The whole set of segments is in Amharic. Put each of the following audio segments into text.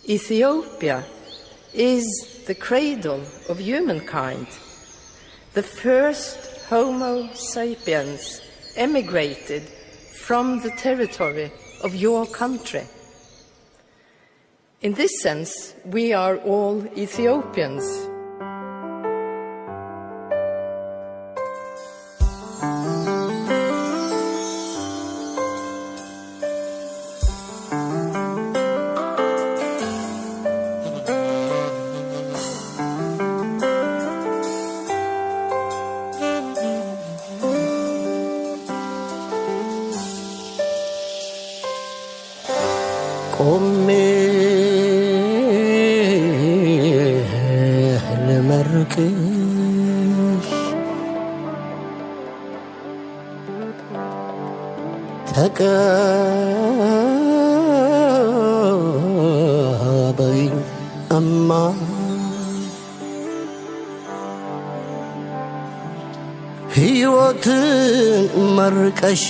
Ethiopia is the cradle of humankind. The first Homo sapiens emigrated from the territory of your country. In this sense, we are all Ethiopians. ቆሜ ልመርቅሽ ተቀበይኝ እማ ሕይወትን መርቀሽ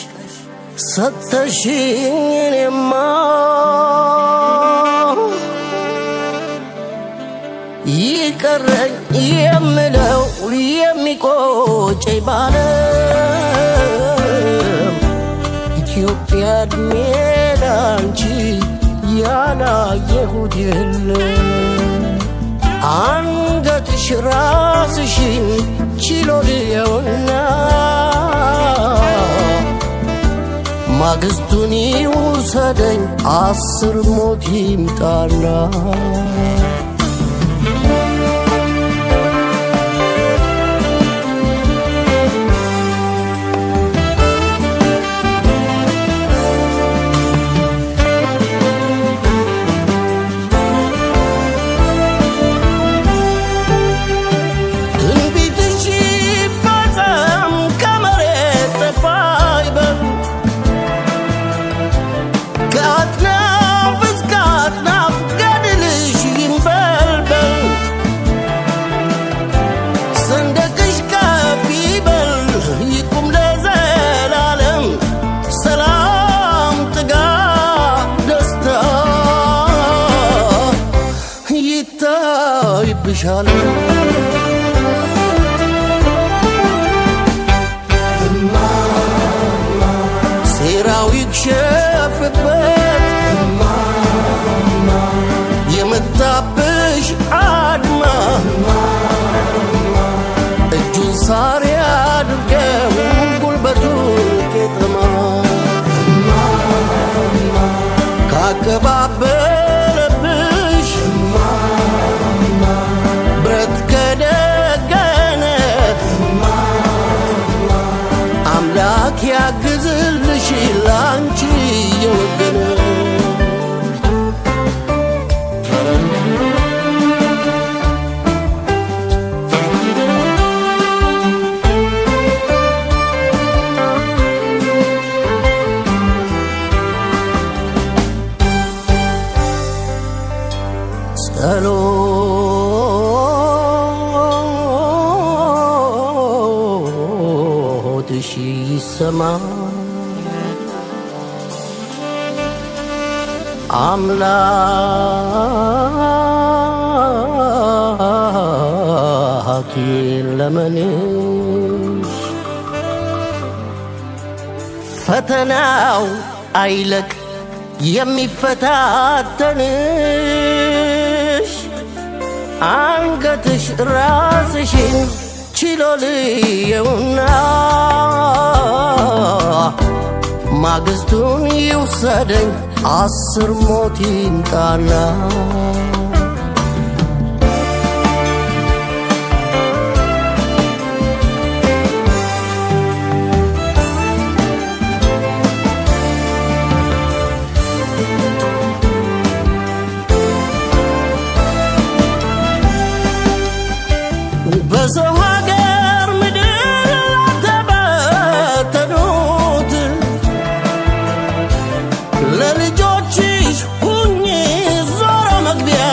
ሰተሽኝ እኔማ ይቀረኝ የምለው የሚቆጨኝ ባለም ኢትዮጵያ እድሜ ላንቺ ያላየሁት የለም። አንገትሽ ራስሽን ችሎ ልየውና ማግስቱን ይውሰደኝ 10 ሞት ይምጣና ይታይብሻል ሴራው ይክሸፍበት የመጣብሽ አድማ እጁን ሳር ያድርገው ጉልበቱን ቄጠማ ካቀባበለብሽ ብረት ከደገነት አምላክ ያግዝልሽ ላንቺ የወገነ ጸሎትሽ ይሰማ አምላክ ለመንሽ ፈተናው አይለቅ የሚፈታተንሽ አንገትሽ ራስሽን ችሎ ልየውና ማግስቱን ይውሰደኝ 10 ሞት ይምጣና በሰው ሀገር ምድር ተበተኑት ለልጆችሽ ሁኚ ዞሮ መግቢያ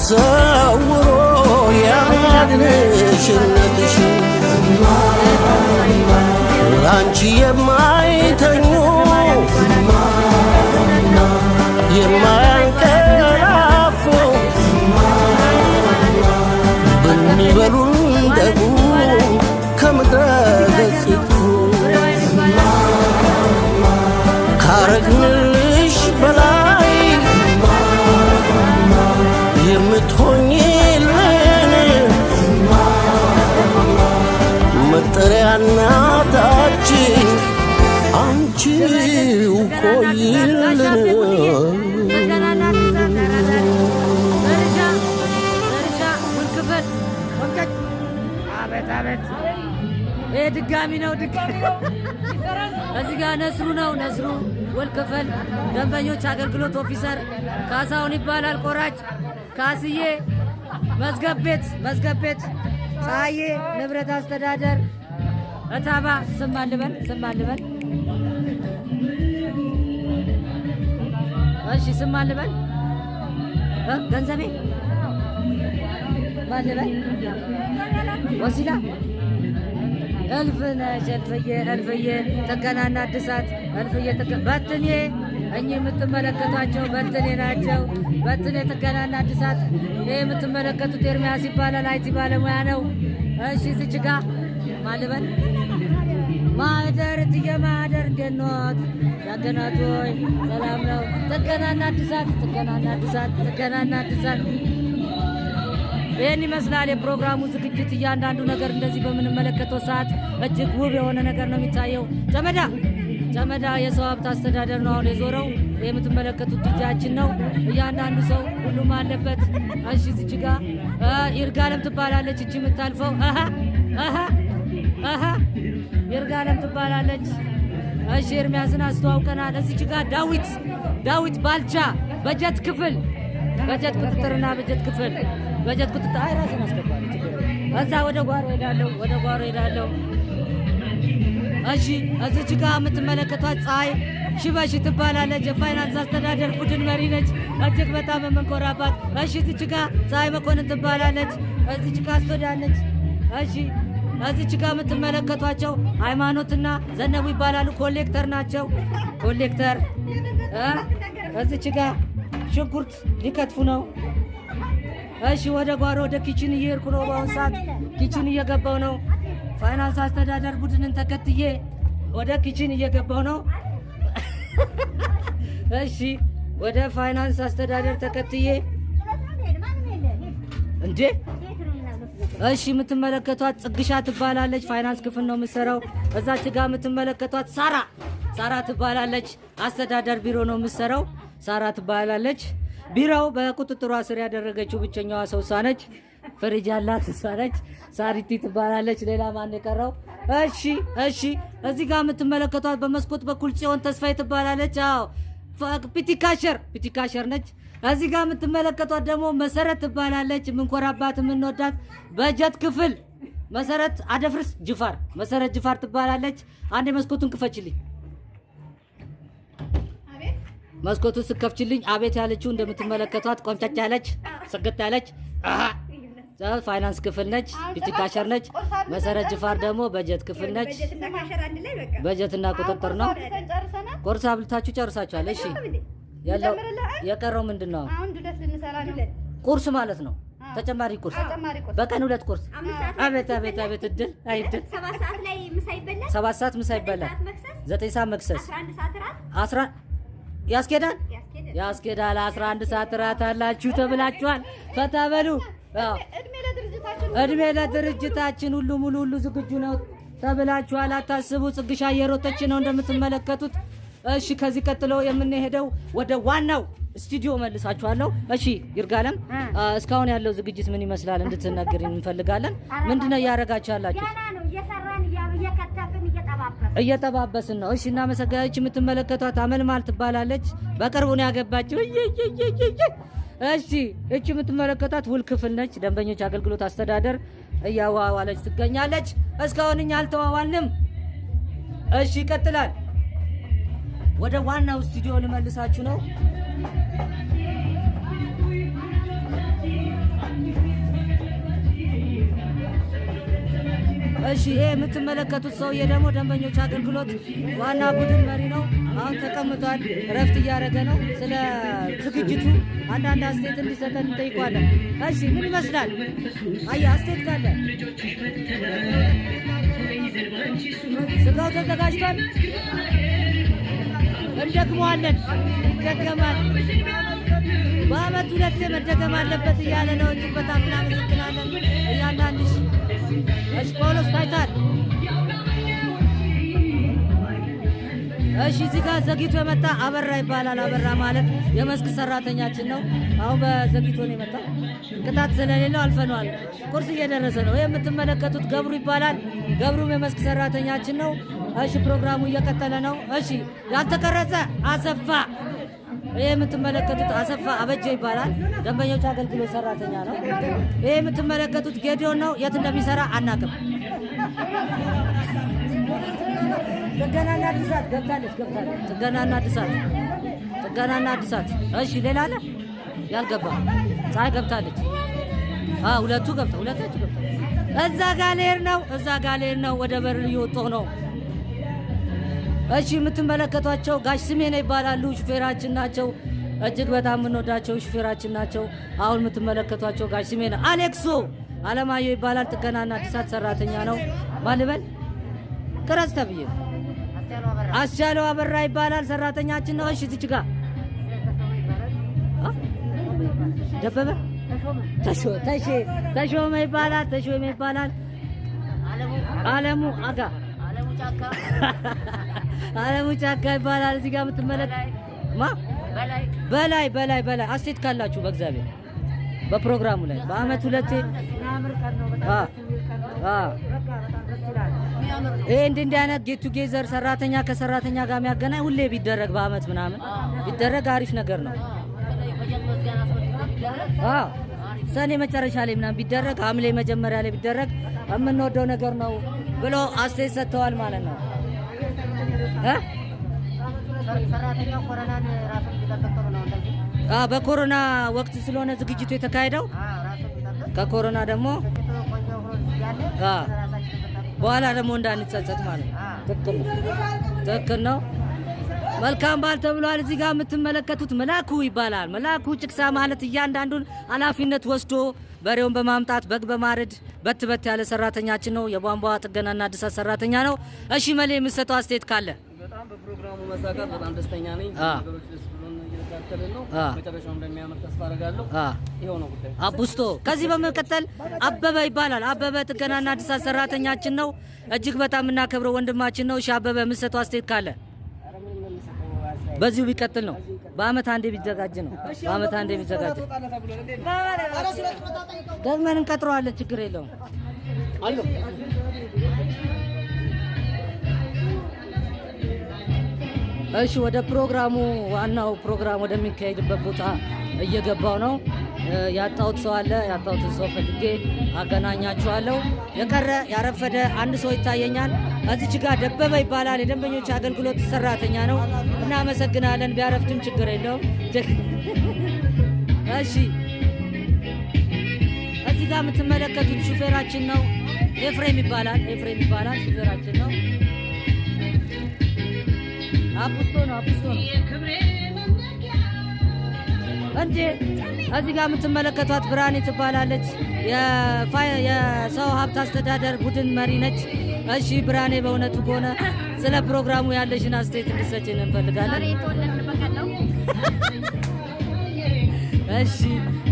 ሰውሮ ያድንሽነትሽ ላንቺ የማይተኙ የማያንቀላፉ በሚበሉን ደጉ ከምድረ ገጽቱ ካረግንልሽ በላይ የምትሆኝልን መጠሪያ እናታችን አንቺው ቆይልን። ድጋሚ ነው እዚህ ጋር ነስሩ ነው። ነስሩ ወልክፈል ደንበኞች አገልግሎት ኦፊሰር ካሳሁን ይባላል። ቆራጭ ካስዬ መዝገብ ቤት ፀሐዬ ንብረት አስተዳደር እታባ ስም አልበል እሺ ስም አልበል ገንዘቤ ማልበል ወሲላ እልፍነሽ እልፍዬ ጥገናና እድሳት እልፍዬ በትኔ እኚህ የምትመለከቷቸው በትኔ ናቸው። በትኔ ጥገናና እድሳት ይህ የምትመለከቱት ኤርሚያስ ይባላል። አይቲ ባለሙያ ነው። እሺ ዝች ጋ ማልበል ማህደር እትዬ ማህደር እንዴት ኖት? ያገናቶይ ሰላም ነው። ጥገናና እድሳት ይህን ይመስላል የፕሮግራሙ ዝግጅት። እያንዳንዱ ነገር እንደዚህ በምንመለከተው ሰዓት እጅግ ውብ የሆነ ነገር ነው የሚታየው። ጨመዳ የሰው ሀብት አስተዳደር ነው አሁን የዞረው። የምትመለከቱት ልጃችን ነው። እያንዳንዱ ሰው ሁሉም አለበት። እሺ እዚች ጋ ይርጋለም ትባላለች። እቺ የምታልፈው ይርጋለም ትባላለች። እሺ ኤርሚያስን አስተዋውቀናል። እዚች ጋ ዳዊት ባልቻ በጀት ቁጥጥርና በጀት ክፍል አይ ራሴን አስገባለሁ። እዛ ወደ ጓሮ ሄዳለሁ። እሺ እዚች ጋ የምትመለከቷት ፀሐይ ሽበሽ ትባላለች። የፋይናንስ አስተዳደር ቡድን መሪ ነች። እጅግ በጣም የምንኮራባት። እሺ እዚች ጋ ፀሐይ መኮንን ትባላለች። እዚች ጋ አስተዳነች። እሺ እዚች ጋ የምትመለከቷቸው ሃይማኖትና ዘነቡ ይባላሉ። ኮሌክተር ናቸው። እዚች ጋ ሽንኩርት ሊከትፉ ነው። እሺ ወደ ጓሮ ወደ ኪችን እየሄድኩ ነው። በአሁን ሰዓት ኪችን እየገባው ነው። ፋይናንስ አስተዳደር ቡድንን ተከትዬ ወደ ኪችን እየገባው ነው። እሺ ወደ ፋይናንስ አስተዳደር ተከትዬ እንዴ እሺ የምትመለከቷት ጽግሻ ትባላለች። ፋይናንስ ክፍል ነው የምትሰራው። እዛች ጋር የምትመለከቷት ሳራ ትባላለች። አስተዳደር ቢሮ ነው የምትሰራው። ሳራ ትባላለች። ቢሮው በቁጥጥሯ ስር ያደረገችው ብቸኛዋ ሰው እሷ ነች። ፍሪጅ ያላት እሷ ነች። ሳሪቲ ትባላለች። ሌላ ማን የቀረው? እሺ እዚህ ጋር የምትመለከቷት በመስኮት በኩል ጽዮን ተስፋዬ ትባላለች። አዎ ፒቲካሸር ነች። እዚህ ጋር የምትመለከቷት ደግሞ መሰረት ትባላለች። የምንኮራባት የምንወዳት በጀት ክፍል መሰረት ጅፋር ትባላለች። አንዴ መስኮቱን ክፈችልኝ። መስኮቱን ስከፍችልኝ አቤት ያለችው እንደምትመለከቷት ቆምጫጭ ያለች ስግት ያለች ፋይናንስ ክፍል ነች። ፒቲካሸር ነች። መሰረት ጅፋር ደግሞ በጀት ክፍል ነች። በጀትና ቁጥጥር ነው። ቁርስ አብልታችሁ ጨርሳችኋል? እሺ ያለው የቀረው ምንድነው? ቁርስ ማለት ነው። ተጨማሪ ቁርስ በቀን 2 ቁርስ። አቤት እድል 7 ሰዓት ምሳ ይበላል። 9 ሰዓት መክሰስ 11 ያስኬዳል 11 ሰዓት እራት አላችሁ ተብላችኋል። ፈታ በሉ። እድሜ ለድርጅታችን ሁሉ ዝግጁ ነው ተብላችኋል። አታስቡ። ጽግሻ እየሮጠች ነው እንደምትመለከቱት። እሺ ከዚህ ቀጥሎ የምንሄደው ወደ ዋናው ስቱዲዮ መልሳችኋለሁ። እሺ ይርጋለም እስካሁን ያለው ዝግጅት ምን ይመስላል እንድትነግሪን እንፈልጋለን። ምንድነው እያደረጋችሁ ያላችሁ? እየጠባበስን ነው። እሺ እናመሰግናለች። የምትመለከቷት አመልማል ትባላለች። በቅርቡ ነው ያገባችው። እሺ እቺ የምትመለከቷት ውል ክፍል ነች። ደንበኞች አገልግሎት አስተዳደር እያዋዋለች ትገኛለች። እስካሁን እኛ አልተዋዋልንም። እሺ ይቀጥላል። ወደ ዋናው ስቱዲዮ ልመልሳችሁ ነው። እሺ ይሄ የምትመለከቱት ሰውዬ ደግሞ ደንበኞች አገልግሎት ዋና ቡድን መሪ ነው። አሁን ተቀምጧል፣ እረፍት እያደረገ ነው። ስለ ዝግጅቱ አንዳንድ አስተያየት እንዲሰጠን እንጠይቋለን። እሺ ምን ይመስላል? አይ አስተያየት ካለ ስጋው ተዘጋጅቷል። እንደግመዋለን፣ ይደገማል። በአመት 2 መደገም አለበት እያለ ነው። እጅግ በጣም እናመሰግናለን እያንዳንድሽ። እሺ ጳውሎስ ታይታል። እሺ እዚህ ጋር ዘግይቶ የመጣ አበራ ይባላል። አበራ ማለት የመስክ ሰራተኛችን ነው። አሁን በዘግይቶ ነው የመጣው፣ ቅጣት ስለሌለው አልፈነዋል። ቁርስ እየደረሰ ነው። ይህ የምትመለከቱት ገብሩ ይባላል። ገብሩም የመስክ ሰራተኛችን ነው። እሺ ፕሮግራሙ እየቀጠለ ነው። እሺ ያልተቀረጸ አሰፋ፣ ይህ የምትመለከቱት አሰፋ አበጀ ይባላል። ደንበኞች አገልግሎት ሰራተኛ ነው። ይህ የምትመለከቱት ጌዲዮን ነው። የት እንደሚሰራ አናቅም። ጥገናና እድሳት ገብታለች። ጥገናና እድሳት። እሺ ሌላ አለ ያልገባ? ፀሐይ ገብታለች። ሁለቱ ገብታ። እዛ ጋር ልሄድ ነው። ወደ በር እየወጣሁ ነው። እሺ የምትመለከቷቸው ጋሽ ስሜነ ይባላሉ። ሹፌራችን ናቸው። እጅግ በጣም የምንወዳቸው ሹፌራችን ናቸው። አሁን የምትመለከቷቸው ጋሽ ስሜነ። አሌክሶ አለማየሁ ይባላል። ጥገናና እድሳት ሰራተኛ ነው። ማልበል ቅረጽ ተብዬ አስቻለው አበራ ይባላል። ሰራተኛችን ነው። እሺ እዚች ጋር ደበበ ተሾመ ይባላል። አለሙ አጋ አለሙ ጫካ ይባላል። እዚህ ጋር የምትመለከት በላይ አስተያየት ካላችሁ በእግዚአብሔር በፕሮግራሙ ላይ በአመት 2 ይሄ እንዲህ አይነት ጌት ቱጌዘር ሰራተኛ ከሰራተኛ ጋር የሚያገናኝ ሁሌ ቢደረግ በአመት ምናምን ቢደረግ አሪፍ ነገር ነው። ሰኔ መጨረሻ ላይ ምናምን ቢደረግ፣ ሐምሌ መጀመሪያ ላይ ቢደረግ የምንወደው ነገር ነው ብሎ አስተያየት ሰጥተዋል ማለት ነው። በኮሮና ወቅት ስለሆነ ዝግጅቱ የተካሄደው ከኮሮና ደግሞ በኋላ ደግሞ እንዳንጸጸት ማለት ነው። ትክክል ነው። መልካም በዓል ተብሏል። እዚህ ጋር የምትመለከቱት መላኩ ይባላል። መላኩ ጭቅሳ ማለት እያንዳንዱን ኃላፊነት ወስዶ በሬውን በማምጣት በግ በማረድ በት ያለ ሰራተኛችን ነው። የቧንቧ ጥገናና እድሳት ሰራተኛ ነው። እሺ መሌ የምትሰጠው አስተያየት ካለ? በጣም በፕሮግራሙ መሳካት በጣም ደስተኛ ነኝ። ነገሮች ደስ ብሎን እየተከታተልን ነው። መጨረሻው እንደሚያምር ተስፋ አደርጋለሁ። ይሄው ነው ጉዳይ። አቡስቶ ከዚህ በመቀጠል አበበ ይባላል። አበበ ጥገናና እድሳት ሰራተኛችን ነው። እጅግ በጣም የምናከብረው ወንድማችን ነው። እሺ አበበ የምትሰጠው አስተያየት ካለ? በዚሁ ቢቀጥል ነው። በአመት አንዴ ቢዘጋጅ ነው። ደግመን እንቀጥረዋለን። ችግር የለውም። እሺ ወደ ፕሮግራሙ ዋናው ፕሮግራም ወደሚካሄድበት ቦታ እየገባው ነው። ያጣሁት ሰው አለ። ያጣሁትን ሰው ፈልጌ አገናኛችኋለሁ። የቀረ ያረፈደ አንድ ሰው ይታየኛል። እዚች ጋር ደበበ ይባላል። የደንበኞች አገልግሎት ሰራተኛ ነው። እናመሰግናለን። ቢያረፍድም ችግር የለውም። እሺ እዚህ ጋር የምትመለከቱት ሹፌራችን ነው። ኤፍሬም ይባላል ሹፌራችን ነው። አቡስቶ ነው እንዴ። እዚህ ጋር የምትመለከቷት ብርሃኔ ትባላለች። የሰው ሀብት አስተዳደር ቡድን መሪ ነች። እሺ ብርሃኔ፣ በእውነቱ ከሆነ ስለ ፕሮግራሙ ያለሽን አስተያየት እንድትሰጪን እንፈልጋለን። እሺ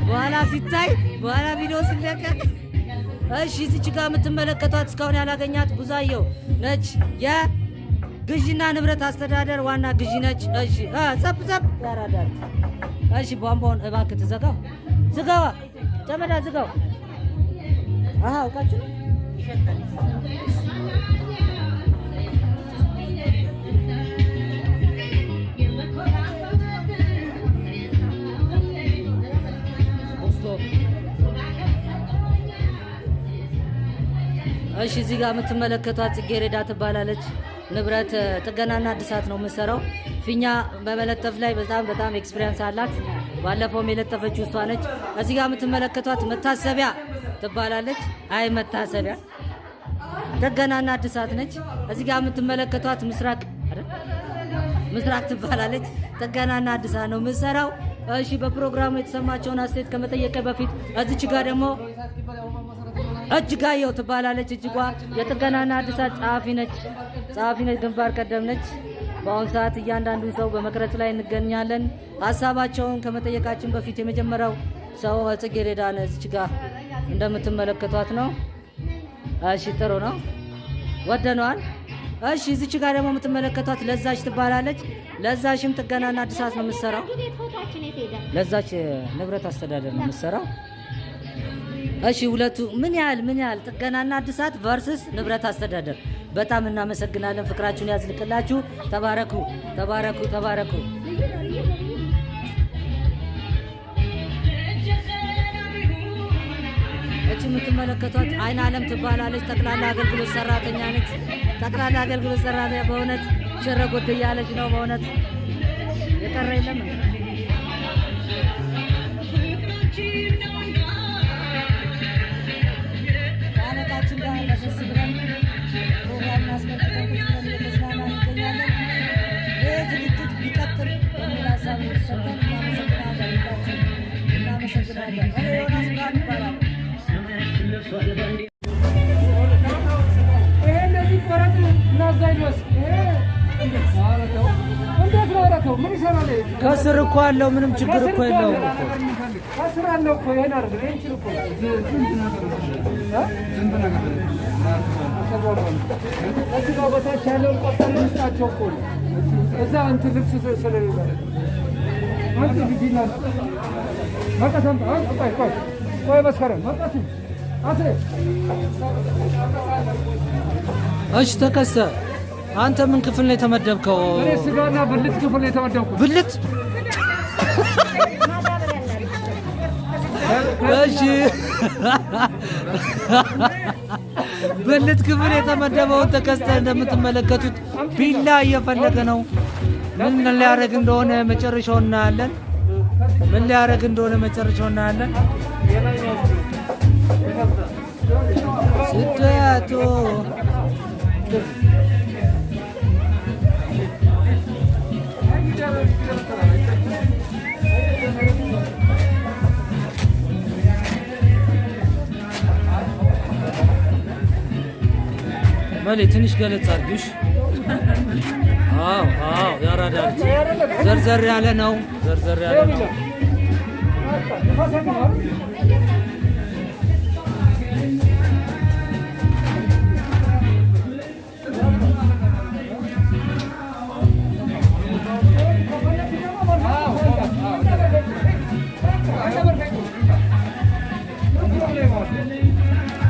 በኋላ ሲታይ በኋላ ቪዲዮ ሲለቀቅ። እሺ እዚች ጋር የምትመለከቷት እስካሁን ያላገኛት ቡዛየው ነች። የግዢና ንብረት አስተዳደር ዋና ግዢ ነች። እሺ ጸብ ያራዳል። እሺ ቧንቧውን እባክህ ትዘጋው። ዝጋዋ ጨመዳ ዝጋው። አውቃችሁ እሺ እዚህ ጋር የምትመለከቷት ጽጌረዳ ትባላለች። ንብረት ጥገናና እድሳት ነው የምትሰራው። ፊኛ በመለጠፍ ላይ በጣም ኤክስፒሪየንስ አላት። ባለፈውም የለጠፈችው እሷ ነች። እዚህ ጋር የምትመለከቷት መታሰቢያ ትባላለች። አይ መታሰቢያ ጥገናና እድሳት ነች። እዚህ ጋር የምትመለከቷት ምስራቅ ትባላለች። ጥገናና እድሳት ነው የምትሰራው። እሺ በፕሮግራሙ የተሰማቸውን አስተያየት ከመጠየቅ በፊት እዚች ጋር ደግሞ እጅጋየሁ ትባላለች። እጅጓ የጥገናና እድሳት ጸሐፊ ነች። ግንባር ቀደም ነች። በአሁኑ ሰዓት እያንዳንዱን ሰው በመቅረጽ ላይ እንገኛለን። ሀሳባቸውን ከመጠየቃችን በፊት የመጀመሪያው ሰው ጽጌረዳ እዚች ጋር እንደምትመለከቷት ነው። እሺ ጥሩ ነው፣ ወደነዋል። እሺ እዚች ጋር ደግሞ የምትመለከቷት ለዛች ትባላለች። ለዛሽም ጥገናና እድሳት ነው የምትሰራው። ለዛች ንብረት አስተዳደር ነው የምትሰራው። እሺ ሁለቱ ምን ያህል ጥገናና እድሳት ቨርስስ ንብረት አስተዳደር። በጣም እናመሰግናለን። ፍቅራችሁን ያዝልቅላችሁ። ተባረኩ። እቺ የምትመለከቷት አይን ዓለም ትባላለች። ጠቅላላ አገልግሎት ሰራተኛ ነች። በእውነት ሸረ ጎድ እያለች ነው። በእውነት የቀረ የለም። ከአለቃችን ጋር ፈሰስ ብለን ፕሮግራሙን አስመልክተን እየተዝናናን እንገኛለን። ይህ ዝግጅት ቢቀጥል የሚል ሀሳብ ሰጠን። እናመሰግናለን። ዮናስ ብርሃን ይባላል። ከስር እኮ አለው። ምንም ችግር እኮ የለውም። ከስር አለው እኮ ይሄን አይደል? ይሄን ችግር እኮ እዚህ ጋር በታች ያለውን ቆጠር ልስጣቸው እኮ እዛ እንትን ልብስ ስለሌለ አንተ ቢዲና መቀሰም ቆይ መስከረም መቀስ አስሬ እሺ ተከሰ አንተ ምን ክፍል ነው የተመደብከው? እኔ ስጋና ብልት ክፍል ነው የተመደብኩት። ብልት? እሺ ብልት ክፍል የተመደበውን ተከስተ እንደምትመለከቱት ቢላ እየፈለገ ነው። ምን ሊያደርግ እንደሆነ መጨረሻውን እናያለን። ስደቱ መሌ ትንሽ ገለጻ አድርጊሽ። አዎ ያራዳል። ዘርዘር ያለ ነው።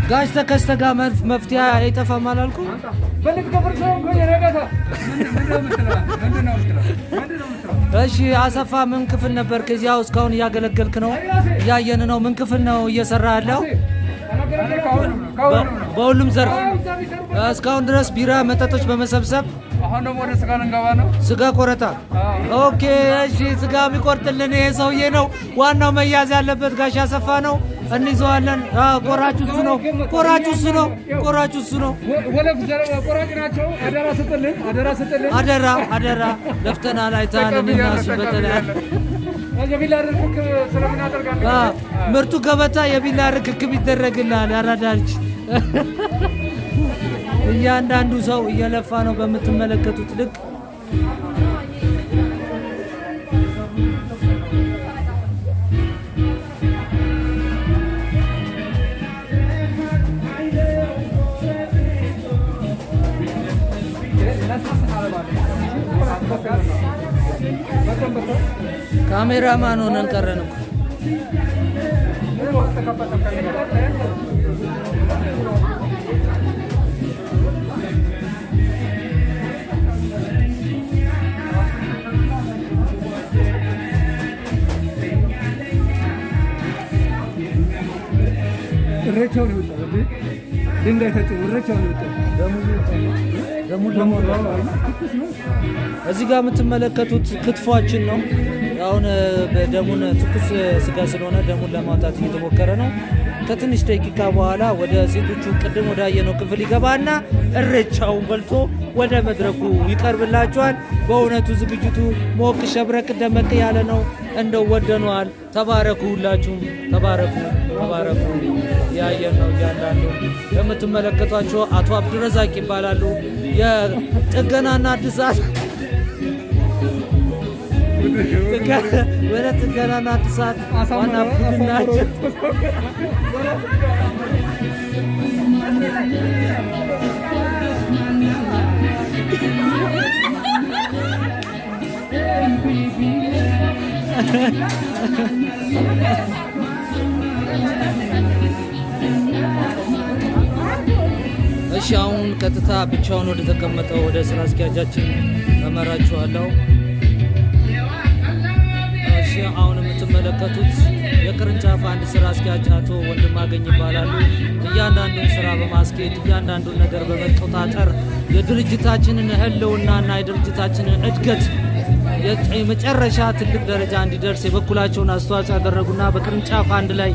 ጋሽ ተከስተ ጋር መፍትሄ አይጠፋም አላልኩም? እሺ አሰፋ ምን ክፍል ነበር? ከዚያው እስካሁን እያገለገልክ ነው፣ እያየን ነው። ምን ክፍል ነው እየሰራ ያለው? በሁሉም ዘርፍ እስካሁን ድረስ ቢራ፣ መጠጦች በመሰብሰብ አሁን ደግሞ ወደ ስጋ ልንገባ ነው። ስጋ ቆረጣ። ኦኬ እሺ። ስጋ የሚቆርጥልን ይሄ ሰውዬ ነው። ዋናው መያዝ ያለበት ጋሽ አሰፋ ነው። እንይዘዋለን። ቆራጩ እሱ ነው። ወለፍ ቆራጭ ናቸው። አደራ ለፍተናል። አይተሃል። እናሱ በተለይ የቢላ ርክክብ ስለምናደርጋለን። ምርቱ ገበታ የቢላ ርክክብ ይደረግልሃል። ያራዳልች እያንዳንዱ ሰው እየለፋ ነው በምትመለከቱት ልክ። ካሜራማን ሆነን ቀረን እኮ። እሬቻው ነው የወጣው። ድንጋይ ተጭኖ እሬቻው ነው የወጣው። ደሙ እዚህ ጋር የምትመለከቱት ክትፏችን ነው። አሁን በደሙን ትኩስ ስጋ ስለሆነ ደሙን ለማውጣት እየተሞከረ ነው። ከትንሽ ደቂቃ በኋላ ወደ ሴቶቹ ቅድም ወዳየነው ክፍል ይገባና እሬቻውን በልቶ ወደ መድረኩ ይቀርብላችኋል። በእውነቱ ዝግጅቱ ሞቅ ሸብረቅ ደመቅ ያለ ነው። እንደው ወደነዋል። ተባረኩ፣ ሁላችሁም ተባረኩ፣ ተባረኩ። ያየን ነው እያንዳንዱ የምትመለከቷቸው አቶ አብዱረዛቅ ይባላሉ። የጥገናና እድሳት ጥገናና እድሳት ዋና ቡድን ናቸው። እሺ አሁን ቀጥታ ብቻውን ወደ ተቀመጠው ወደ ስራ አስኪያጃችን እመራችኋለሁ። እሺ አሁን የምትመለከቱት የቅርንጫፍ አንድ ስራ አስኪያጅ አቶ ወንድማገኝ ይባላሉ። እያንዳንዱን ስራ በማስኬድ እያንዳንዱን ነገር በመቆጣጠር የድርጅታችንን ህልውናና የድርጅታችንን እድገት የመጨረሻ ትልቅ ደረጃ እንዲደርስ የበኩላቸውን አስተዋጽኦ ያደረጉና በቅርንጫፍ አንድ ላይ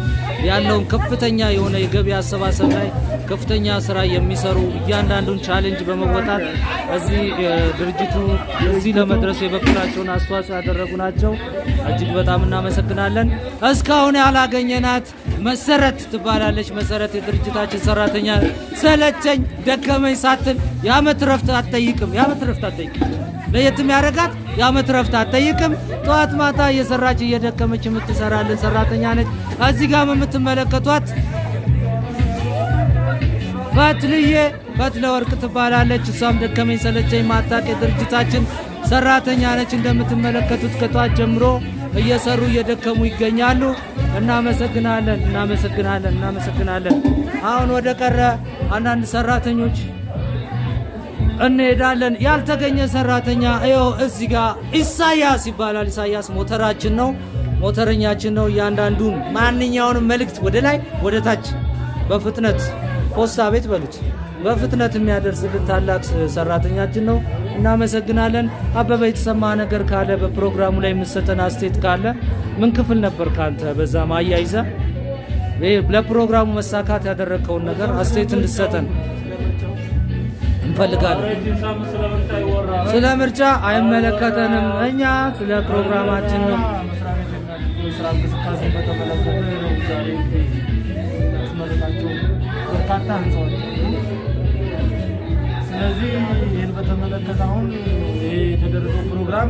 ያለውን ከፍተኛ የሆነ የገቢ አሰባሰብ ላይ ከፍተኛ ስራ የሚሰሩ እያንዳንዱን ቻሌንጅ በመወጣት እዚህ ድርጅቱ እዚህ ለመድረሱ የበኩላቸውን አስተዋጽኦ ያደረጉ ናቸው። እጅግ በጣም እናመሰግናለን። እስካሁን ያላገኘናት መሰረት ትባላለች። መሰረት የድርጅታችን ሰራተኛ ሰለቸኝ ደከመኝ ሳትል የዓመት ረፍት አትጠይቅም። ለየት የሚያደርጋት የዓመት ረፍት አትጠይቅም። ጠዋት ማታ እየሰራች እየደከመች የምትሰራልን ሰራተኛ ነች። እዚህ ጋር የምትመለከቷት ፈትለ ወርቅ ትባላለች። እሷም ደከመኝ ሰለቸኝ ማታቅ የድርጅታችን ሰራተኛ ነች። እንደምትመለከቱት ከጧት ጀምሮ እየሰሩ እየደከሙ ይገኛሉ። እናመሰግናለን። አሁን ወደ ቀረ አንዳንድ ሰራተኞች እንሄዳለን። ያልተገኘ ሰራተኛ ይኸው እዚህ ጋር ኢሳያስ ይባላል። ኢሳያስ ሞተራችን ነው፣ ሞተረኛችን ነው። እያንዳንዱን ማንኛውንም መልእክት ወደ ላይ ወደ ታች በፍጥነት ፖስታ ቤት በሉት በፍጥነት የሚያደርስልን ታላቅ ሰራተኛችን ነው። እናመሰግናለን። አበበ የተሰማ ነገር ካለ በፕሮግራሙ ላይ የምትሰጠን አስተያየት ካለ ምን ክፍል ነበር ካንተ በዛ ማያይዘ ለፕሮግራሙ መሳካት ያደረከውን ነገር አስተያየት እንድትሰጠን እንፈልጋለን። ስለ ምርጫ አይመለከተንም። እኛ ስለ ፕሮግራማችን ነው። በርካታ ህንፃዎች። ስለዚህ ይህን በተመለከተ አሁን ይህ የተደረገው ፕሮግራም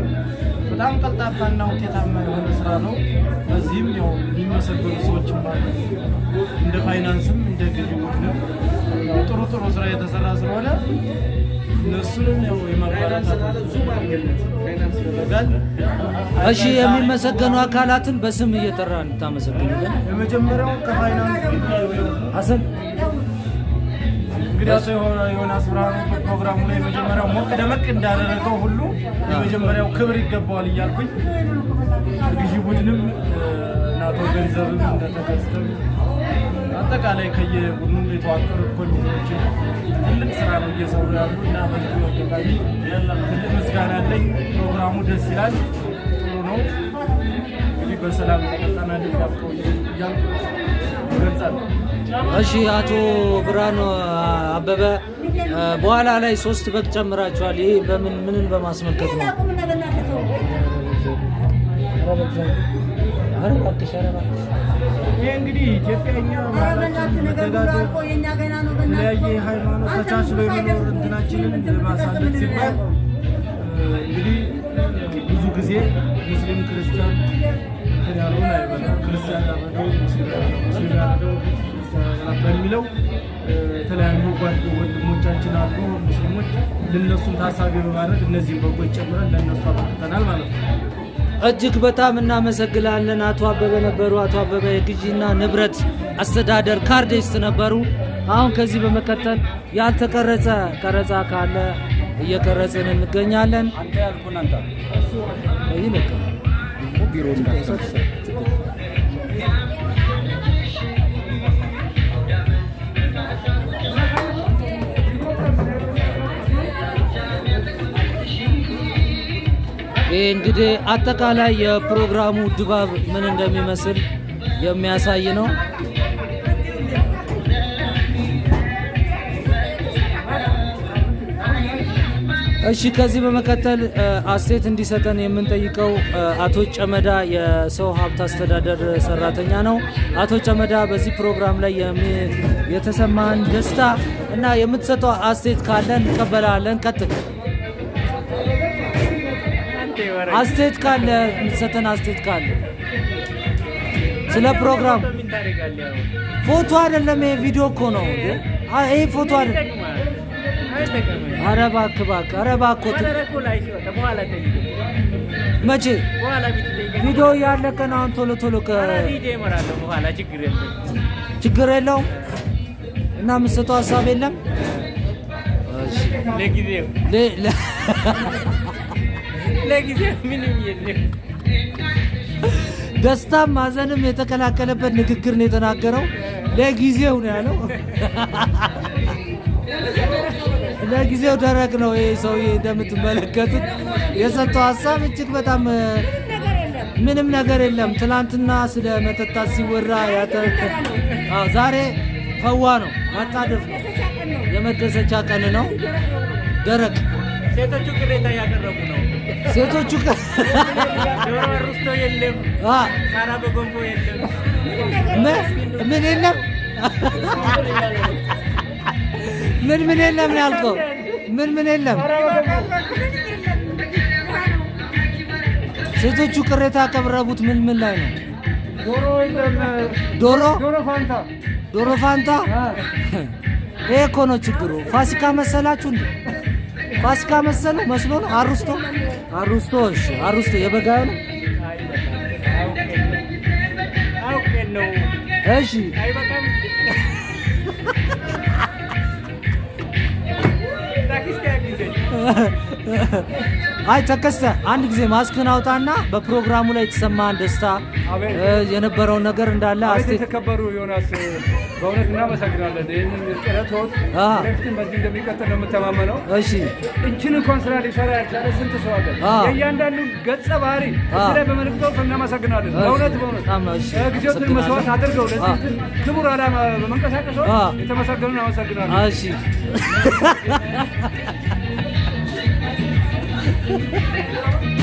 በጣም ቀልጣፋና ውጤታማ የሆነ ስራ ነው። በዚህም ያው የሚመሰገኑ ሰዎችም አሉ። እንደ ፋይናንስም እንደ ገቢ ቡድንም ጥሩ ስራ የተሰራ ስለሆነ እነሱንም ያው የማበረታታት ፋይናንስ ይደረጋል። እሺ የሚመሰገኑ አካላትን በስም እየጠራን ታመሰግኑልን። የመጀመሪያው ከፋይናንስ ሀሰን እንግዲህ አቶ ዮናስ ብርሃኑ ፕሮግራሙ ላይ የመጀመሪያው ሞቅ ደመቅ እንዳደረገው ሁሉ የመጀመሪያው ክብር ይገባዋል እያልኩኝ ግዢ ቡድንም እና አቶ ገንዘብም እንደተከስተም አጠቃላይ ከየቡድኑ የተዋቀሩት ኮሚቴዎችን ትልቅ ስራ ነው እየሰሩ ያሉ እና በዚህ አጋጣሚ ትልቅ ምስጋና አለኝ። ፕሮግራሙ ደስ ይላል፣ ጥሩ ነው። እንግዲህ በሰላም ተቀጣና ልያልከው እያልኩ ይገልጻል። እሺ አቶ ብርሃኑ አበበ በኋላ ላይ 3 በግ ጨምራችኋል። ይሄ ምንን በማስመልከት ነው? ይሄ እንግዲህ ኢትዮጵያኛ ባህላችን መደጋገፍ፣ የተለያየ ሃይማኖት ተቻችሎ የመኖር እንትናችንን ለማሳለፍ ሲባል እንግዲህ ብዙ ጊዜ ሙስሊም ክርስቲያን እንትን ያልሆነ አይበላም። ክርስቲያን ያበደው ሙስሊም ያበደው በሚለው የተለያዩ ወንድሞቻችን አሉ ሙስሊሞች። ለነሱም ታሳቢ በማድረግ እነዚህ በጎች ጨምረን ለነሱ አበርክተናል ማለት ነው። እጅግ በጣም እናመሰግናለን። አቶ አበበ ነበሩ። አቶ አበበ የግዢና ንብረት አስተዳደር ካርዲስት ነበሩ። አሁን ከዚህ በመቀጠል ያልተቀረጸ ቀረጻ ካለ እየቀረጽን እንገኛለን። አንተ ያልኩን አንተ ይነካ ቢሮ ይህ እንግዲህ አጠቃላይ የፕሮግራሙ ድባብ ምን እንደሚመስል የሚያሳይ ነው። እሺ ከዚህ በመከተል አስተያየት እንዲሰጠን የምንጠይቀው አቶ ጨመዳ የሰው ሀብት አስተዳደር ሰራተኛ ነው። አቶ ጨመዳ በዚህ ፕሮግራም ላይ የተሰማን ደስታ እና የምትሰጠው አስተያየት ካለ እንቀበላለን። ቀጥል። አስተያየት ካለ የምትሰጠን አስተያየት ካለ ስለ ፕሮግራም ፎቶ አይደለም፣ ይሄ ቪዲዮ እኮ ነው። ይሄ ፎቶ አይደለም። ኧረ እባክህ ኧረ እባክህ መቼ ቪዲዮ እያለቀ ነው? አሁን ቶሎ ችግር የለውም እና የምትሰጠው ሀሳብ የለም ለጊዜው ምንም የለም። ደስታም ማዘንም የተቀላቀለበት ንግግር ነው የተናገረው። ለጊዜው ነው ያለው። ለጊዜው ደረቅ ነው ይሄ ሰውዬ። እንደምትመለከቱት የሰጠው ሀሳብ እጅግ በጣም ምንም ነገር የለም። ትናንትና ስለ መጠጣት ሲወራ ዛሬ ፈዋ ነው፣ ማጣደፍ ነው፣ የመደሰቻ ቀን ነው። ደረቅ ሴቶቹ ቅሬታ ያቀረቡ ነው። ሴቶቹ ዶሮ አሩስቶ የለም፣ ሳራ በጎንፎ የለም፣ ምን የለም ምን የለም ያልከው? ምን የለም? ሴቶቹ ቅሬታ ያቀረቡት ምን ላይ ነው? ዶሮ የለም። ዶሮ ፋንታ። ይሄ እኮ ነው ችግሩ። ፋሲካ መሰላችሁ እንዴ? ፋሲካ መስሎ ነው። አሩስቶ እሺ፣ አሩስቶ የበጋው ነው። አውቄ ነው። እሺ አይበቃም። አይ ተከስተ አንድ ጊዜ ማስክን አውጣና በፕሮግራሙ ላይ የተሰማን ደስታ የነበረውን ነገር እንዳለ አስተያየት ተከበሩ። ዮናስ በእውነት እናመሰግናለን። ይህንን ጥረቶት ወደፊትም በዚህ እንደሚቀጥል ነው የምተማመነው። እሺ እችን እንኳን ስራ ሊሰራ ያልቻለ ስንት ሰው አለ። የእያንዳንዱ ገጸ ባህሪ እዚህ ላይ በመልክቶት እናመሰግናለን። በእውነት ጊዜዎትን መስዋዕት አድርገው ለዚህ ክቡር ዓላማ በመንቀሳቀሰው የተመሰገኑ እናመሰግናለን። እሺ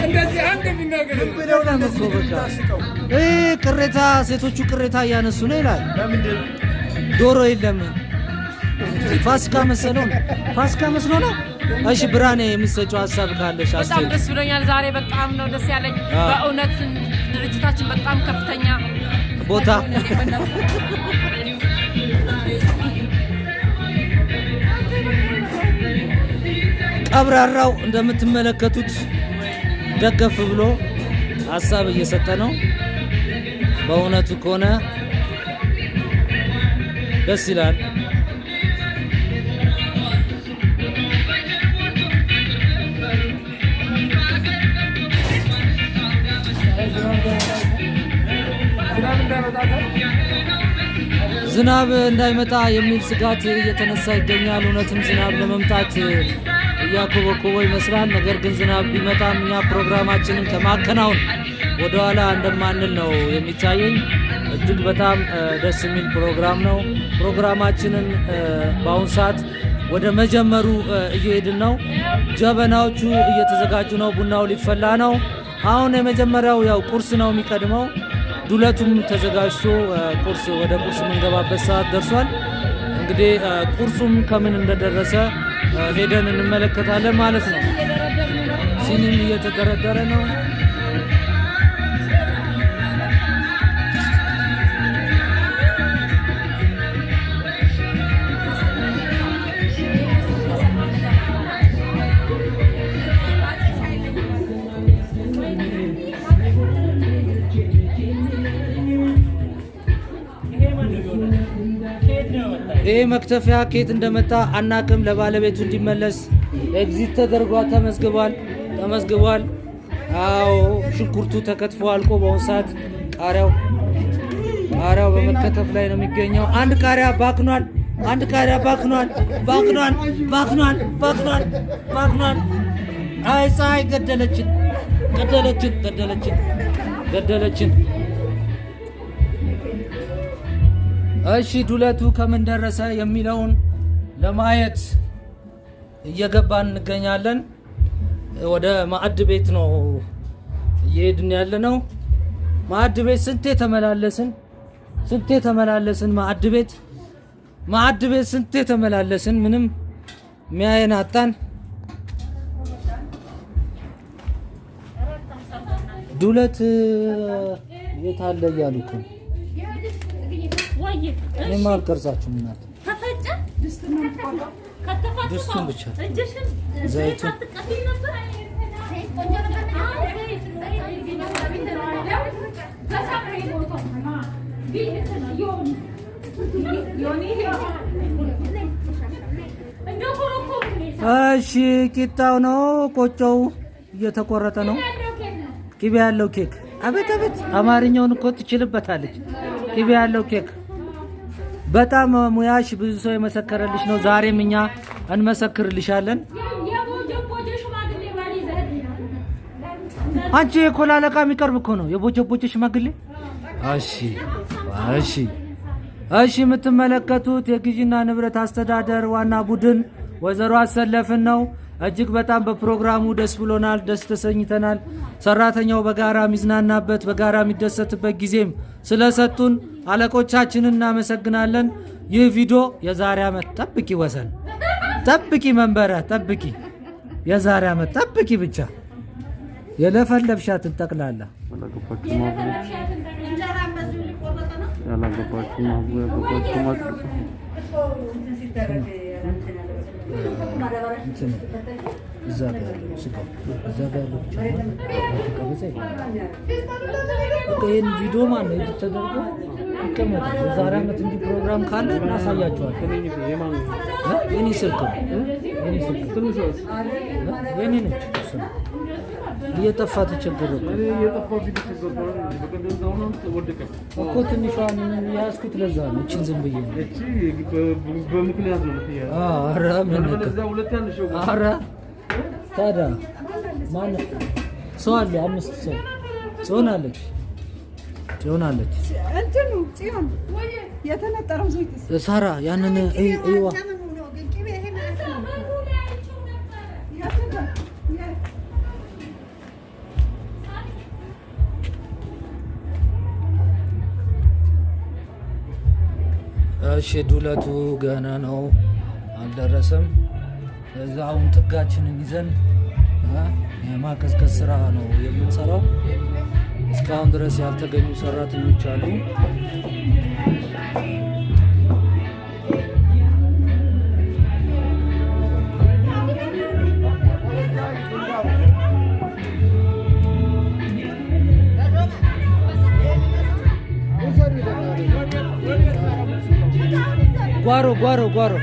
እንደዚህ አንተ ቢናገር ቅሬታ ሴቶቹ ቅሬታ እያነሱ ነው ይላል። ዶሮ የለም ፋሲካ መሰለው ነው። ፋሲካ መስሎ ነው። እሺ ብርሃኔ የምትሰጪው ሀሳብ ካለሽ? በጣም ደስ ብሎኛል ዛሬ። በጣም ነው ደስ ያለኝ በእውነት ድርጅታችን በጣም ከፍተኛ ቦታ ቀብራራው እንደምትመለከቱት ደገፍ ብሎ ሀሳብ እየሰጠ ነው። በእውነቱ ከሆነ ደስ ይላል። ዝናብ እንዳይመጣ የሚል ስጋት እየተነሳ ይገኛል። እውነትም ዝናብ ለመምጣት እያኮበኮበ ይመስላል። ነገር ግን ዝናብ ቢመጣም እኛ ፕሮግራማችንን ከማከናወን ወደኋላ እንደማንል ነው የሚታየኝ። እጅግ በጣም ደስ የሚል ፕሮግራም ነው። ፕሮግራማችንን በአሁኑ ሰዓት ወደ መጀመሩ እየሄድን ነው። ጀበናዎቹ እየተዘጋጁ ነው። ቡናው ሊፈላ ነው። አሁን የመጀመሪያው ያው ቁርስ ነው የሚቀድመው። ዱለቱም ተዘጋጅቶ ወደ ቁርስ የምንገባበት ሰዓት ደርሷል። እንግዲህ ቁርሱም ከምን እንደደረሰ ሄደን እንመለከታለን ማለት ነው። ሲኒም እየተደረደረ ነው። ይሄ መክተፊያ ከየት እንደመጣ አናቅም። ለባለቤቱ እንዲመለስ ኤግዚት ተደርጓል። ተመዝግቧል። አዎ ሽንኩርቱ ተከትፎ አልቆ በአሁኑ ሰዓት ቃሪያው በመከተፍ ላይ ነው የሚገኘው። አንድ ቃሪያ ባክኗል። አይ ፀሐይ ገደለችን። እሺ ዱለቱ ከምን ደረሰ የሚለውን ለማየት እየገባን እንገኛለን። ወደ ማዕድ ቤት ነው እየሄድን ያለ ነው። ማዕድ ቤት ስንቴ ተመላለስን ማዕድ ቤት ስንቴ ተመላለስን፣ ምንም ሚያየን አጣን። ዱለት የት አለ እያሉ እኮ እኔማ አልቀርጻችሁም እናት ድስቱን ብቻ ዘይቱን እሺ ቂጣው ነው ቆጮው እየተቆረጠ ነው። ቅቤ ያለው ኬክ አቤት አቤት አማርኛውን እኮ ትችልበታለች። ቅቤ ያለው ኬክ በጣም ሙያሽ ብዙ ሰው የመሰከረልሽ ነው። ዛሬም እኛ እንመሰክርልሻለን። አንቺ የኮላለቃ የሚቀርብ እኮ ነው የቦጀቦጀ ሽማግሌ። እሺ የምትመለከቱት የግዢና ንብረት አስተዳደር ዋና ቡድን ወይዘሮ አሰለፍን ነው። እጅግ በጣም በፕሮግራሙ ደስ ብሎናል፣ ደስ ተሰኝተናል። ሰራተኛው በጋራ የሚዝናናበት በጋራ የሚደሰትበት ጊዜም ስለሰጡን አለቆቻችንን እናመሰግናለን። ይህ ቪዲዮ የዛሬ ዓመት ጠብቂ፣ ወሰን ጠብቂ፣ መንበረ ጠብቂ፣ የዛሬ ዓመት ጠብቂ ብቻ የለፈለፍሻትን ጠቅላላ ይህን ቪዲዮ ማነው ኤዲት ተደርጎ ይቀመጣል። የዛሬ ዓመት እንዲህ ፕሮግራም ካለ እናሳያቸዋለን። የኔ ስልክ ነው የኔ ነች እየጠፋ ተቸገረ እኮ ትንሿን ያዝኩት ለዛ ነው። እችን ዝም ብዬ ነው። ኧረ ምን ኧረ ታዲያ ማን ሰው አለ? 5 ሰው ጽዮናለች እንትኑ ጽዮን የተነጠረው ዘይት ሳራ ያንን አይዋ እሺ ዱለቱ ገና ነው አልደረሰም። እዛውን ጥጋችንን ይዘን የማቀዝቀዝ ስራ ነው የምንሰራው። እስካሁን ድረስ ያልተገኙ ሰራተኞች አሉ። ጓሮ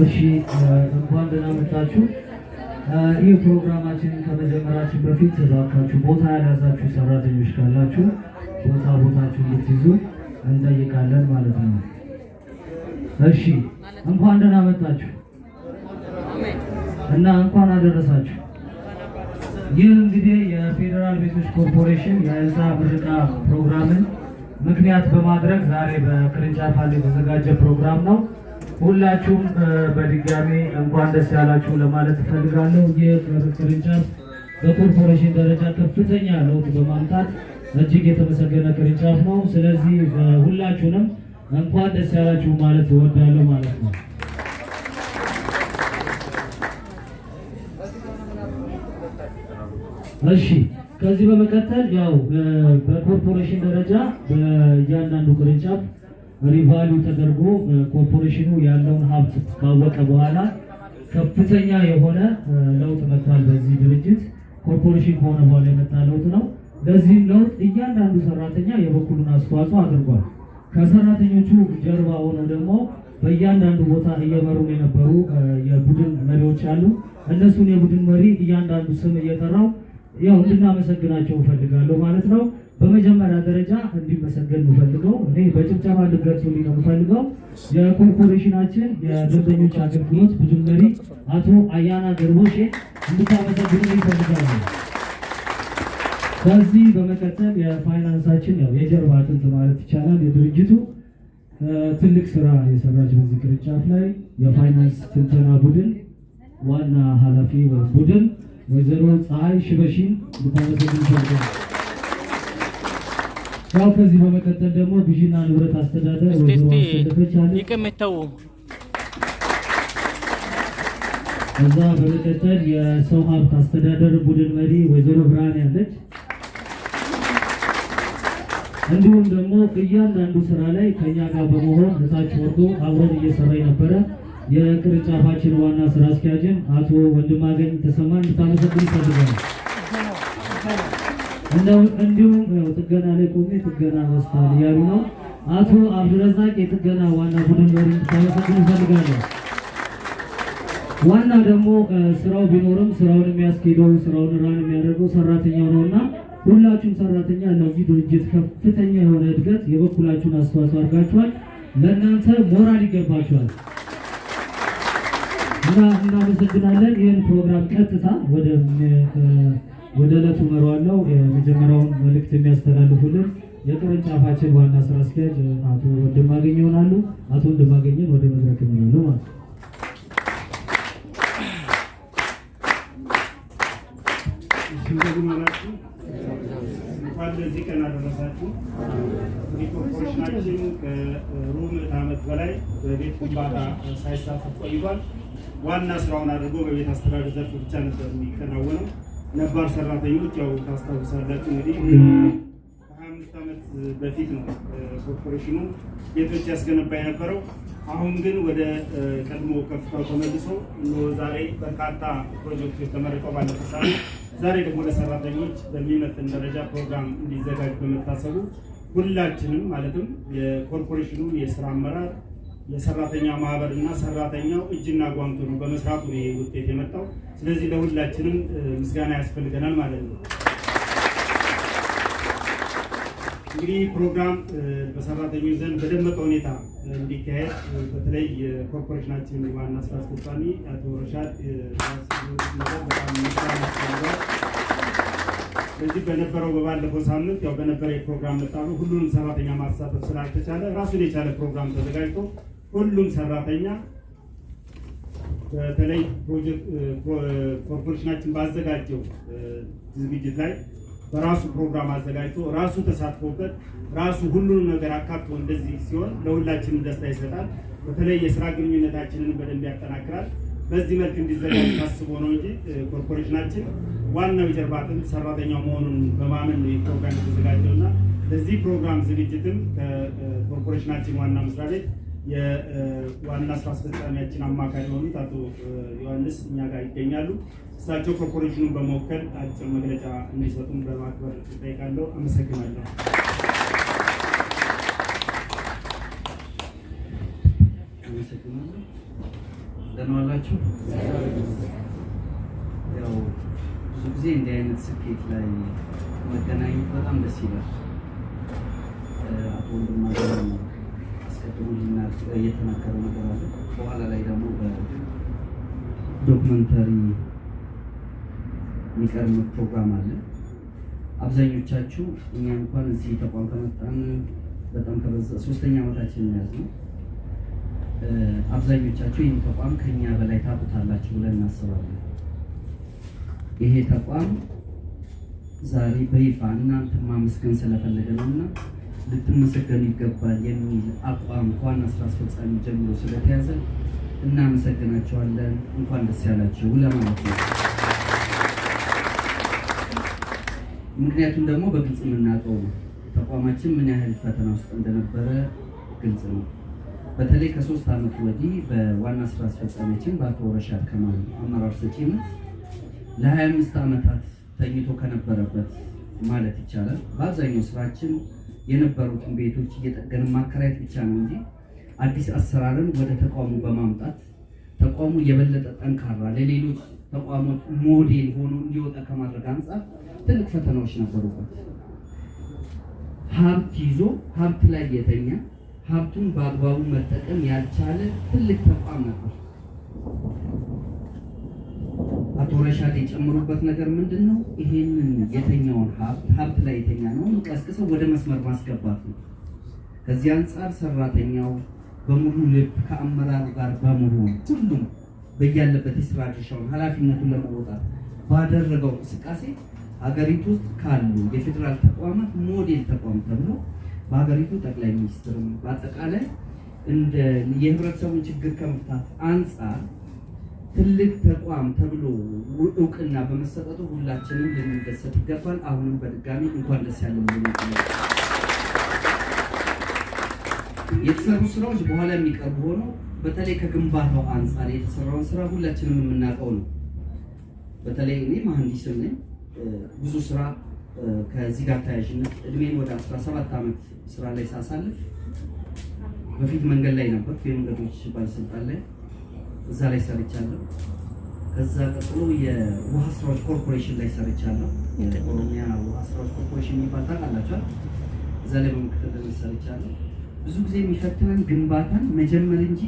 እሺ እንኳን ደህና መጣችሁ። ይህ ፕሮግራማችንን ከመጀመራችን በፊት እባካችሁ ቦታ ያልያዛችሁ ሰራተኞች ካላችሁ ቦታችሁ እንድትይዙ እንጠይቃለን ማለት ነው። እሺ እንኳን ደህና መጣችሁ እና እንኳን አደረሳችሁ። ይህ እንግዲህ የፌዴራል ቤቶች ኮርፖሬሽን የህንፃ ምረቃ ፕሮግራምን ምክንያት በማድረግ ዛሬ በቅርንጫፍ ላይ የተዘጋጀ ፕሮግራም ነው። ሁላችሁም በድጋሚ እንኳን ደስ ያላችሁ ለማለት እፈልጋለሁ። ይህ ቅርንጫፍ በኮርፖሬሽን ደረጃ ከፍተኛ ለውጥ በማምጣት እጅግ የተመሰገነ ቅርንጫፍ ነው። ስለዚህ ሁላችሁንም እንኳን ደስ ያላችሁ ማለት እወዳለሁ ማለት ነው። እሺ ከዚህ በመቀጠል ያው በኮርፖሬሽን ደረጃ በእያንዳንዱ ቅርንጫፍ ሪቫሉ ተደርጎ ኮርፖሬሽኑ ያለውን ሀብት ካወቀ በኋላ ከፍተኛ የሆነ ለውጥ መጥቷል። በዚህ ድርጅት ኮርፖሬሽን ከሆነ በኋላ የመጣ ለውጥ ነው። ለዚህም ለውጥ እያንዳንዱ ሰራተኛ የበኩሉን አስተዋጽኦ አድርጓል። ከሰራተኞቹ ጀርባ ሆነው ደግሞ በእያንዳንዱ ቦታ እየመሩ የነበሩ የቡድን መሪዎች አሉ። እነሱን የቡድን መሪ እያንዳንዱ ስም እየጠራው ያው እንድናመሰግናቸው ፈልጋለሁ ማለት ነው። በመጀመሪያ ደረጃ እንዲመሰገን ፈልገው እኔ በጭብጨባ እንድትገልጹልኝ ነው ፈልገው የኮርፖሬሽናችን የደንበኞች አገልግሎት ቡድን መሪ አቶ አያና ገርቦሼ እንድታመሰግኑ ይፈልጋሉ። ከዚህ በመቀጠል የፋይናንሳችን ያው የጀርባ አጥንት ማለት ይቻላል የድርጅቱ ትልቅ ስራ የሰራች በዚህ ቅርንጫፍ ላይ የፋይናንስ ትንተና ቡድን ዋና ኃላፊ ቡድን ወይዘሮ ፀሐይ ሽበሺን ልታመሰግን ይፈልጋል። ያው ከዚህ በመቀጠል ደግሞ ግዢና ንብረት አስተዳደር ወይዘሮ አሰለፈች አለ ይቀመጣው። ከዛ በመቀጠል የሰው ሀብት አስተዳደር ቡድን መሪ ወይዘሮ ብርሃን ያለች እንዲሁም ደግሞ እያንዳንዱ ስራ ላይ ከኛ ጋር በመሆን እታች ወርዶ አብሮን እየሰራ የነበረ የቅርንጫፋችን ዋና ስራ አስኪያጅን አቶ ወንድማገኝ ተሰማን ልታመሰግን ይፈልጋል። እንዲሁም ጥገና ላይ ቆሜ ጥገና መስታል እያሉ ነው። አቶ አብዱረዛቅ የጥገና ዋና ቡድን መሪ ልታመሰግን ይፈልጋል። ዋና ደግሞ ስራው ቢኖርም ስራውን የሚያስኬደው ስራውን ራን የሚያደርገው ሰራተኛው ነውና ሁላችሁም ሰራተኛ ለዚህ ድርጅት ከፍተኛ የሆነ እድገት የበኩላችሁን አስተዋጽኦ አድርጋችኋል። ለእናንተ ሞራል ይገባችኋል እና እናመሰግናለን። ይህን ፕሮግራም ቀጥታ ወደ ዕለቱ መሯለው የመጀመሪያውን መልእክት የሚያስተላልፉልን የቅርንጫፋችን ዋና ስራ አስኪያጅ አቶ ወንድማገኝ ይሆናሉ። አቶ ወንድማገኝን ወደ መድረክ ይመራሉ ማለት ነው። እንኳን ለዚህ ቀን አደረሳችሁ። ኮርፖሬሽናችን ከሩብ ዓመት በላይ በቤት ግንባታ ሳይሳተፍ ቆይቷል። ዋና ስራውን አድርጎ በቤት አስተዳደር ዘርፍ ብቻ ነበር የሚከናወነው። ነባር ሰራተኞች ያው ታስታውሳላችሁ እንግዲህ ከ25 ዓመት በፊት ነው ኮርፖሬሽኑ ቤቶች ያስገነባ የነበረው። አሁን ግን ወደ ቀድሞ ከፍታው ተመልሶ ዛሬ በርካታ ፕሮጀክቶች ተመርቀው ባለፈው ሳምንት ዛሬ ደግሞ ለሰራተኞች በሚመጥን ደረጃ ፕሮግራም እንዲዘጋጅ በመታሰቡ ሁላችንም ማለትም የኮርፖሬሽኑ የስራ አመራር፣ የሰራተኛ ማህበር እና ሰራተኛው እጅና ጓንቱ ነው በመስራቱ ይሄ ውጤት የመጣው። ስለዚህ ለሁላችንም ምስጋና ያስፈልገናል ማለት ነው። እንግዲህ ፕሮግራም በሰራተኞች ዘንድ በደመቀ ሁኔታ እንዲካሄድ በተለይ የኮርፖሬሽናችን ዋና ስራ አስፈጻሚ አቶ ረሻድ በጣም ምስጋና ያስፈልጋል። ስለዚህ በነበረው በባለፈው ሳምንት ያው በነበረ የፕሮግራም መጣሉ ሁሉንም ሰራተኛ ማሳተፍ ስላልተቻለ ራሱን የቻለ ፕሮግራም ተዘጋጅቶ ሁሉም ሰራተኛ በተለይ ፕሮጀክት ኮርፖሬሽናችን ባዘጋጀው ዝግጅት ላይ በራሱ ፕሮግራም አዘጋጅቶ ራሱ ተሳትፎበት ራሱ ሁሉንም ነገር አካቶ እንደዚህ ሲሆን ለሁላችንም ደስታ ይሰጣል። በተለይ የስራ ግንኙነታችንን በደንብ ያጠናክራል። በዚህ መልክ እንዲዘጋጅ ታስቦ ነው እንጂ ኮርፖሬሽናችን ዋናው የጀርባ አጥንት ሰራተኛው መሆኑን በማመን ነው ፕሮግራም የተዘጋጀውና ለዚህ ፕሮግራም ዝግጅትም ከኮርፖሬሽናችን ዋና መስሪያ ቤት የዋና ስራ አስፈጻሚያችን አማካሪ የሆኑት አቶ ዮሐንስ እኛ ጋር ይገኛሉ። እሳቸው ኮርፖሬሽኑን በመወከል አጭር መግለጫ እንዲሰጡን በማክበር እጠይቃለሁ። አመሰግናለሁ። አመሰግናለሁ። ደህና ዋላችሁ። ያው ብዙ ጊዜ እንዲህ አይነት ስኬት ላይ መገናኘት በጣም ደስ ይላል። አቶ ወንድማገኝ አስቀድሞ እየተናገረው ነገር አለ። በኋላ ላይ ደግሞ በዶክመንተሪ የሚቀርብ ፕሮግራም አለ። አብዛኞቻችሁ እኛ እንኳን እዚህ ተቋም ከመጣን በጣም ከበዛ 3ኛ ዓመታችንን ያዝነው። አብዛኞቻችሁ ይህን ተቋም ከኛ በላይ ታውቁታላችሁ ብለን እናስባለን። ይሄ ተቋም ዛሬ በይፋ እናንተን ማመስገን ስለፈለገ ነውና ልትመሰገኑ ይገባል የሚል አቋም ዋና ስራ አስፈጻሚ ጀምሮ ስለተያዘ እናመሰግናቸዋለን። እንኳን ደስ ያላችሁ ለማለት ነው። ምክንያቱም ደግሞ በግልጽ የምናውቀው ነው ተቋማችን ምን ያህል ፈተና ውስጥ እንደነበረ ግልጽ ነው። በተለይ ከ3 ዓመት ወዲህ በዋና ስራ አስፈጻሚያችን በአቶ ረሻድ ከማል አመራር ሰጪነት ለ25 ዓመታት ተኝቶ ከነበረበት ማለት ይቻላል በአብዛኛው ስራችን የነበሩትን ቤቶች እየጠገን ማከራየት ብቻ ነው እንጂ አዲስ አሰራርን ወደ ተቋሙ በማምጣት ተቋሙ የበለጠ ጠንካራ ለሌሎች ተቋሞች ሞዴል ሆኖ እንዲወጣ ከማድረግ አንጻር ትልቅ ፈተናዎች ነበሩበት። ሀብት ይዞ ሀብት ላይ የተኛ ሀብቱን በአግባቡ መጠቀም ያልቻለ ትልቅ ተቋም ነበር። አቶ ረሻድ የጨመሩበት ነገር ምንድነው? ይሄንን የተኛውን ሀብት ላይ የተኛ ነው ቀስቅሰው ወደ መስመር ማስገባት ነው። ከዚህ አንፃር ሰራተኛው በሙሉ ልብ ከአመራሩ ጋር በመሆን ሁሉም በያለበት የስራ ድርሻውን ኃላፊነቱን ለመወጣት ባደረገው እንቅስቃሴ ሀገሪቱ ውስጥ ካሉ የፌዴራል ተቋማት ሞዴል ተቋም ተብሎ በሀገሪቱ ጠቅላይ ሚኒስትርም በአጠቃላይ እንደ የህብረተሰቡን ችግር ከመፍታት አንፃር ትልቅ ተቋም ተብሎ እውቅና በመሰጠቱ ሁላችንም ልንደሰት ይገባል። አሁንም በድጋሚ እንኳን ደስ ያለን ብሎ የተሰሩ ስራዎች በኋላ የሚቀርቡ ሆኖ በተለይ ከግንባታው አንፃር የተሰራውን ስራ ሁላችንም የምናውቀው ነው። በተለይ እኔ መሐንዲስ ነኝ። ብዙ ስራ ከዚህ ጋር ተያያዥነት እድሜን ወደ 17 ዓመት ስራ ላይ ሳሳልፍ በፊት መንገድ ላይ ነበር፣ የመንገዶች ባለስልጣን ላይ እዛ ላይ ሰርቻለሁ። ከዛ ቀጥሎ የውሃ ስራዎች ኮርፖሬሽን ላይ ሰርቻለሁ። የኦሮሚያ ውሃ ስራዎች ኮርፖሬሽን የሚባል ታውቃላችሁ? እዛ ላይ በምክትልነት ሰርቻለሁ። ብዙ ጊዜ የሚፈትነን ግንባታን መጀመር እንጂ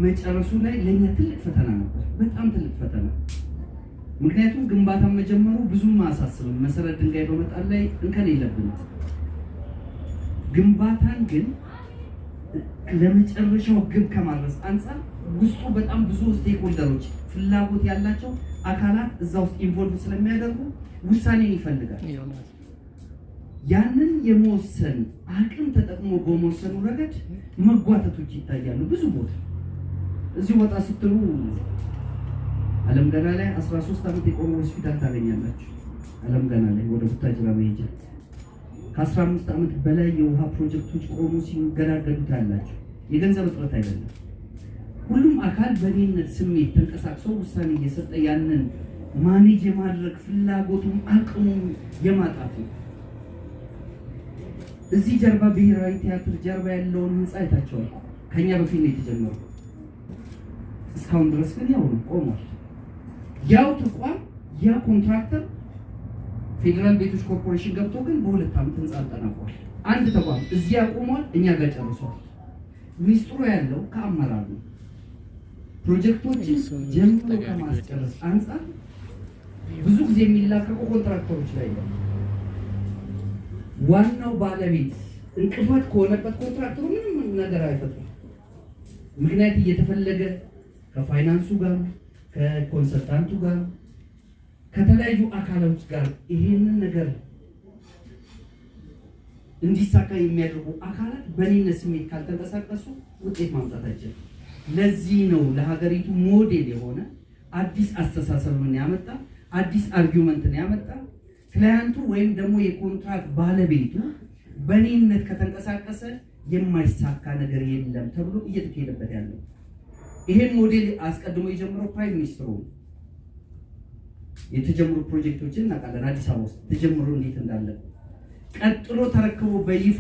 መጨረሱ ላይ ለኛ ትልቅ ፈተና ነበር፣ በጣም ትልቅ ፈተና። ምክንያቱም ግንባታን መጀመሩ ብዙም አያሳስብም፣ መሰረት ድንጋይ በመጣል ላይ እንከን የለብንም። ግንባታን ግን ለመጨረሻው ግብ ከማድረስ አንፃር ውስጡ በጣም ብዙ ስቴክሆልደሮች ፍላጎት ያላቸው አካላት እዛ ውስጥ ኢንቮልቭ ስለሚያደርጉ ውሳኔን ይፈልጋል። ያንን የመወሰን አቅም ተጠቅሞ በመወሰኑ ረገድ መጓተቶች ይታያሉ። ብዙ ቦታ እዚህ ወጣ ስትሉ አለም ገና ላይ 13 ዓመት የቆመ ሆስፒታል ታገኛላችሁ። አለም ገና ላይ ወደ ቡታጅራ መሄጃ ከ15 ዓመት በላይ የውሃ ፕሮጀክቶች ቆሞ ሲንገዳገዱ ታያላችሁ። የገንዘብ እጥረት አይደለም። ሁሉም አካል በኔነት ስሜት ተንቀሳቅሶ ውሳኔ እየሰጠ ያንን ማኔጅ የማድረግ ፍላጎቱም አቅሙም የማጣት ነው። እዚህ ጀርባ ብሔራዊ ቲያትር ጀርባ ያለውን ህንፃ አይታችኋል። ከኛ በፊት ነው የተጀመረው። እስካሁን ድረስ ግን ያው ነው ቆሟል። ያው ተቋም ያ ኮንትራክተር ፌዴራል ቤቶች ኮርፖሬሽን ገብቶ ግን በ2 ዓመት ህንፃ አጠናቋል። አንድ ተቋም እዚያ ቆሟል፣ እኛ ጋር ጨርሷል። ሚስጥሩ ያለው ከአመራሩ ፕሮጀክቶችን ጀምሮ ከማስጨረስ አንፃር ብዙ ጊዜ የሚላቀቁ ኮንትራክተሮች ላይ ነው። ዋናው ባለቤት እንቅፋት ከሆነበት ኮንትራክተሩ ምንም ነገር አይፈጥርም። ምክንያት እየተፈለገ ከፋይናንሱ ጋር ከኮንሰልታንቱ ጋር ከተለያዩ አካላቶች ጋር ይሄንን ነገር እንዲሳካ የሚያደርጉ አካላት በኔነት ስሜት ካልተንቀሳቀሱ ውጤት ማምጣት አይችልም። ለዚህ ነው ለሀገሪቱ ሞዴል የሆነ አዲስ አስተሳሰብን ያመጣ አዲስ አርጊውመንትን ያመጣ ክላያንቱ ወይም ደግሞ የኮንትራክት ባለቤቱ በኔነት ከተንቀሳቀሰ የማይሳካ ነገር የለም ተብሎ እየተካሄደበት ያለው ይሄን ሞዴል አስቀድሞ የጀመረው ፕራይም ሚኒስትሩ የተጀመሩ ፕሮጀክቶችን እናውቃለን። አዲስ አበባ ውስጥ ተጀምሮ እንዴት እንዳለ ቀጥሎ ተረክቦ በይፋ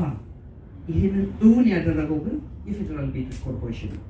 ይሄንን እውን ያደረገው ግን የፌዴራል ቤቶች ኮርፖሬሽን ነው።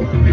Thank you.